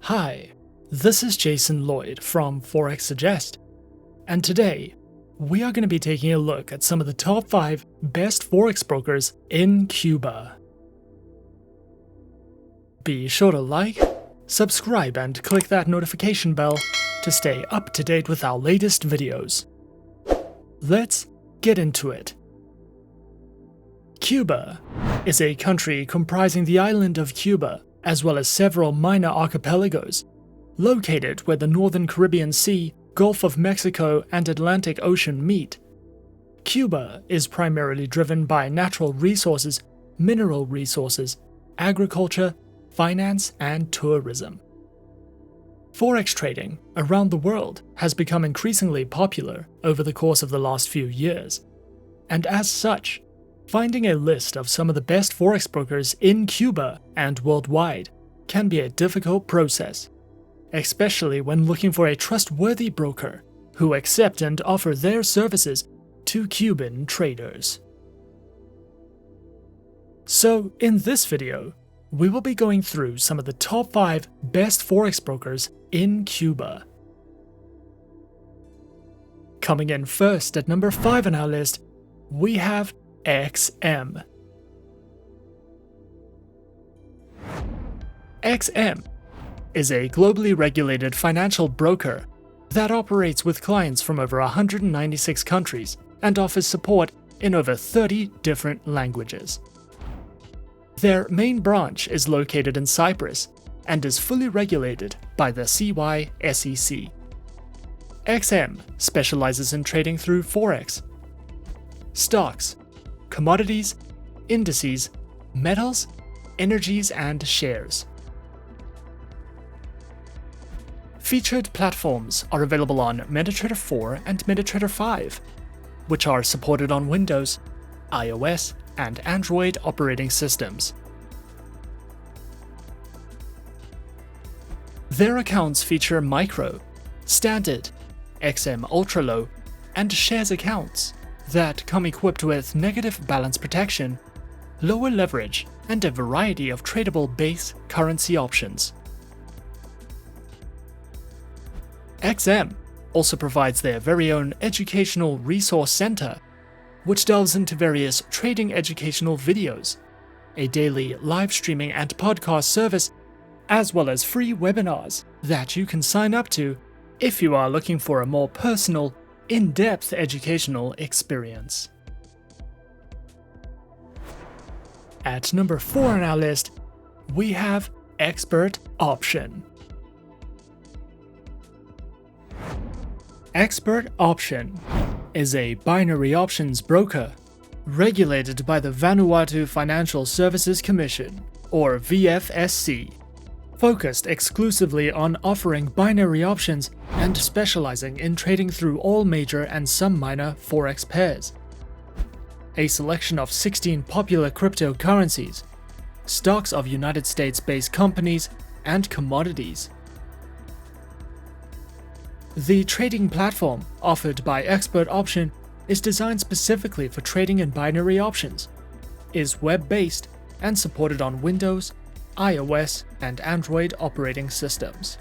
Hi, this is Jason Lloyd from Forexsuggest, and today we are going to be taking a look at some of the top 5 best Forex brokers in Cuba. Be sure to like, subscribe, and click that notification bell to stay up to date with our latest videos. Let's get into it. Cuba is a country comprising the island of Cuba, as well as several minor archipelagos, located where the Northern Caribbean Sea, Gulf of Mexico, and Atlantic Ocean meet. Cuba is primarily driven by natural resources, mineral resources, agriculture, finance, and tourism. Forex trading around the world has become increasingly popular over the course of the last few years, and as such, finding a list of some of the best Forex brokers in Cuba and worldwide can be a difficult process, especially when looking for a trustworthy broker who accept and offer their services to Cuban traders. So, in this video, we will be going through some of the top 5 best Forex brokers in Cuba. Coming in first at number 5 on our list, we have XM. XM is a globally regulated financial broker that operates with clients from over 196 countries and offers support in over 30 different languages. Their main branch is located in Cyprus and is fully regulated by the CySEC. XM specializes in trading through Forex, stocks, commodities, indices, metals, energies, and shares. Featured platforms are available on MetaTrader 4 and MetaTrader 5, which are supported on Windows, iOS, and Android operating systems. Their accounts feature micro, standard, XM Ultra Low, and shares accounts that come equipped with negative balance protection, lower leverage, and a variety of tradable base currency options. XM also provides their very own educational resource center, which delves into various trading educational videos, a daily live streaming and podcast service, as well as free webinars that you can sign up to if you are looking for a more personal, in-depth educational experience. At number 4 on our list, we have Expert Option. Expert Option is a binary options broker regulated by the Vanuatu Financial Services Commission, or VFSC, focused exclusively on offering binary options and specializing in trading through all major and some minor Forex pairs. A selection of 16 popular cryptocurrencies, stocks of United States-based companies, and commodities. The trading platform offered by Expert Option is designed specifically for trading in binary options, is web-based, and supported on Windows, iOS, and Android operating systems.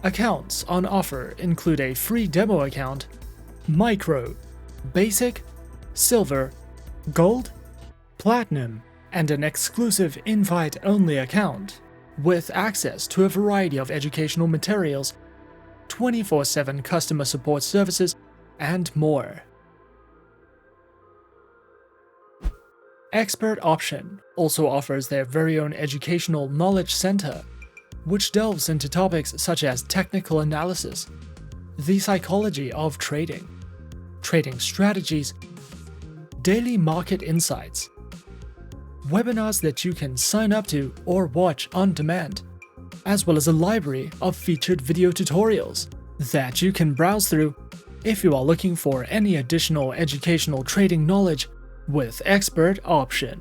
Accounts on offer include a free demo account, micro, basic, silver, gold, platinum, and an exclusive invite-only account with access to a variety of educational materials, 24/7 customer support services, and more. Expert Option also offers their very own educational knowledge center, which delves into topics such as technical analysis, the psychology of trading, trading strategies, daily market insights, webinars that you can sign up to or watch on demand, as well as a library of featured video tutorials that you can browse through if you are looking for any additional educational trading knowledge with Expert Option.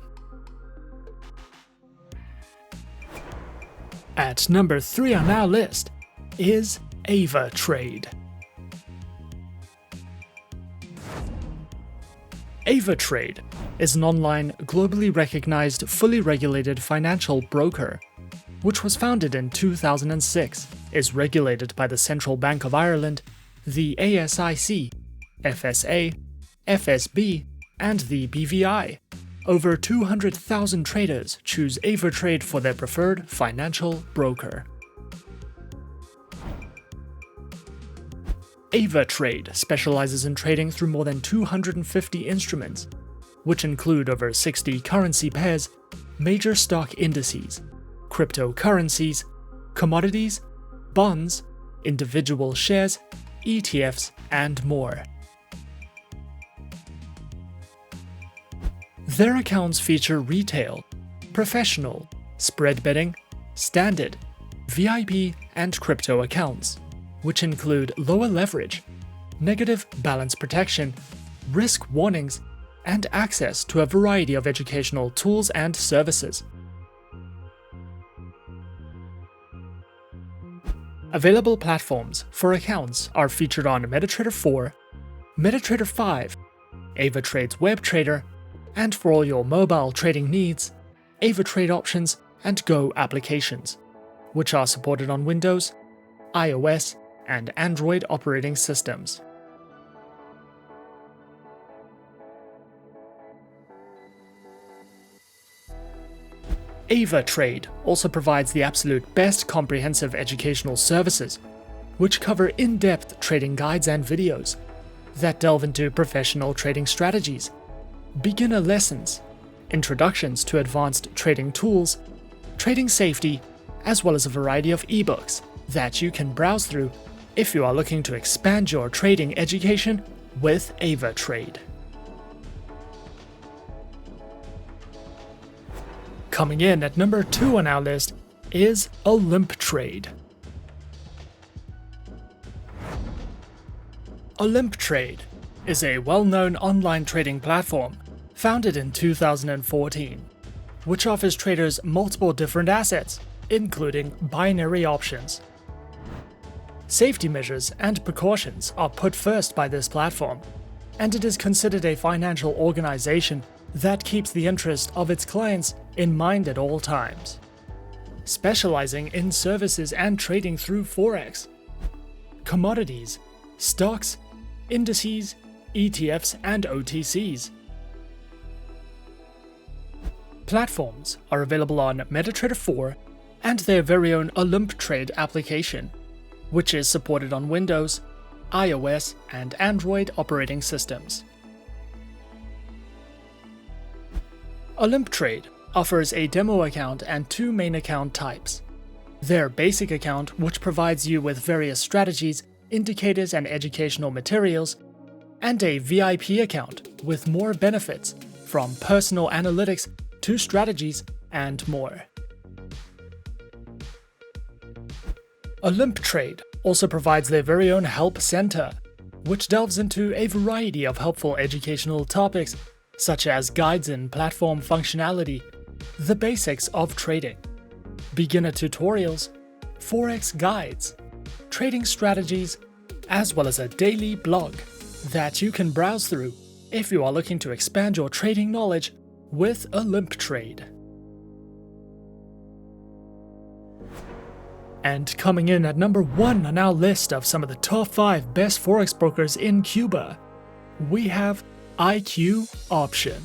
At number 3 on our list is Avatrade. Avatrade is an online, globally recognized, fully regulated financial broker, which was founded in 2006, is regulated by the Central Bank of Ireland, the ASIC, FSA, FSB, and the BVI. Over 200,000 traders choose Avatrade for their preferred financial broker. Avatrade specializes in trading through more than 250 instruments, which include over 60 currency pairs, major stock indices, cryptocurrencies, commodities, bonds, individual shares, ETFs, and more. Their accounts feature retail, professional, spread betting, standard, VIP, and crypto accounts, which include lower leverage, negative balance protection, risk warnings, and access to a variety of educational tools and services. Available platforms for accounts are featured on MetaTrader 4, MetaTrader 5, Avatrade's Web Trader, and for all your mobile trading needs, Avatrade options and Go applications, which are supported on Windows, iOS, and Android operating systems. Avatrade also provides the absolute best comprehensive educational services, which cover in-depth trading guides and videos that delve into professional trading strategies, beginner lessons, introductions to advanced trading tools, trading safety, as well as a variety of ebooks that you can browse through if you are looking to expand your trading education with Avatrade. Coming in at number 2 on our list is Olymp Trade. Olymp Trade is a well-known online trading platform founded in 2014, which offers traders multiple different assets, including binary options. Safety measures and precautions are put first by this platform, and it is considered a financial organization that keeps the interest of its clients in mind at all times. Specializing in services and trading through Forex, commodities, stocks, indices, ETFs, and OTCs. Platforms are available on MetaTrader 4 and their very own Olymp Trade application, which is supported on Windows, iOS, and Android operating systems. Olymp Trade offers a demo account and 2 main account types. Their basic account, which provides you with various strategies, indicators, and educational materials, and a VIP account with more benefits, from personal analytics to strategies and more. Olymp Trade also provides their very own Help Center, which delves into a variety of helpful educational topics such as guides in platform functionality, the basics of trading, beginner tutorials, Forex guides, trading strategies, as well as a daily blog that you can browse through if you are looking to expand your trading knowledge with Olymp Trade. And coming in at number 1 on our list of some of the top 5 best Forex brokers in Cuba, we have IQ Option.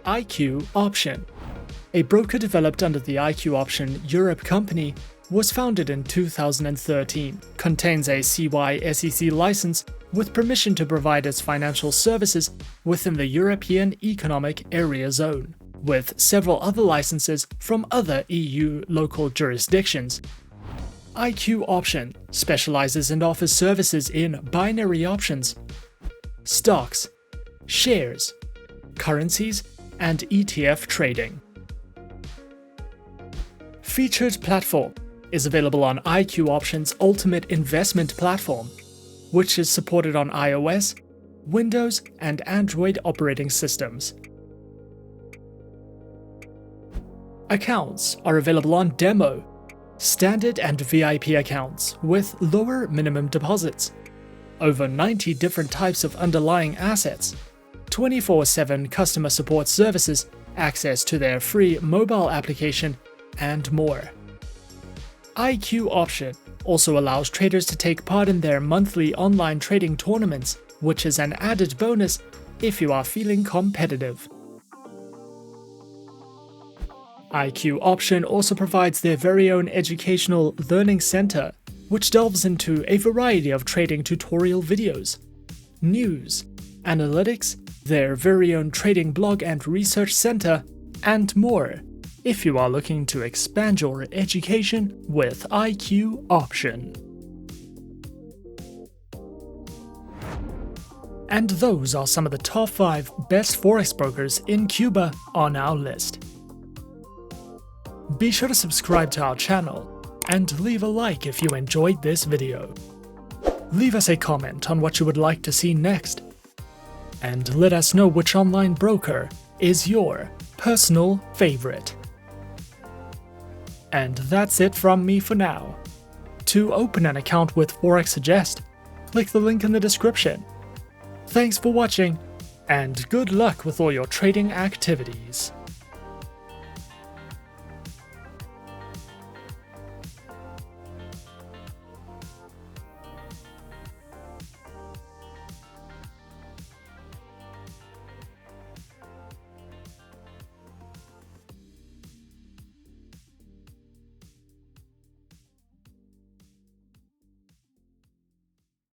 IQ Option, a broker developed under the IQ Option Europe company, was founded in 2013, contains a CySEC license with permission to provide its financial services within the European Economic Area Zone, with several other licenses from other EU local jurisdictions. IQ Option specializes and offers services in binary options, stocks, shares, currencies, and ETF trading. Featured platform is available on IQ Option's Ultimate Investment Platform, which is supported on iOS, Windows, and Android operating systems. Accounts are available on Demo, Standard, and VIP accounts with lower minimum deposits, over 90 different types of underlying assets, 24/7 customer support services, access to their free mobile application, and more. IQ Option also allows traders to take part in their monthly online trading tournaments, which is an added bonus if you are feeling competitive. IQ Option also provides their very own educational learning center, which delves into a variety of trading tutorial videos, news, analytics, their very own trading blog and research center, and more, if you are looking to expand your education with IQ Option. And those are some of the top 5 best Forex brokers in Cuba on our list. Be sure to subscribe to our channel and leave a like if you enjoyed this video. Leave us a comment on what you would like to see next, and let us know which online broker is your personal favorite. And that's it from me for now. To open an account with Forexsuggest, click the link in the description. Thanks for watching, and good luck with all your trading activities.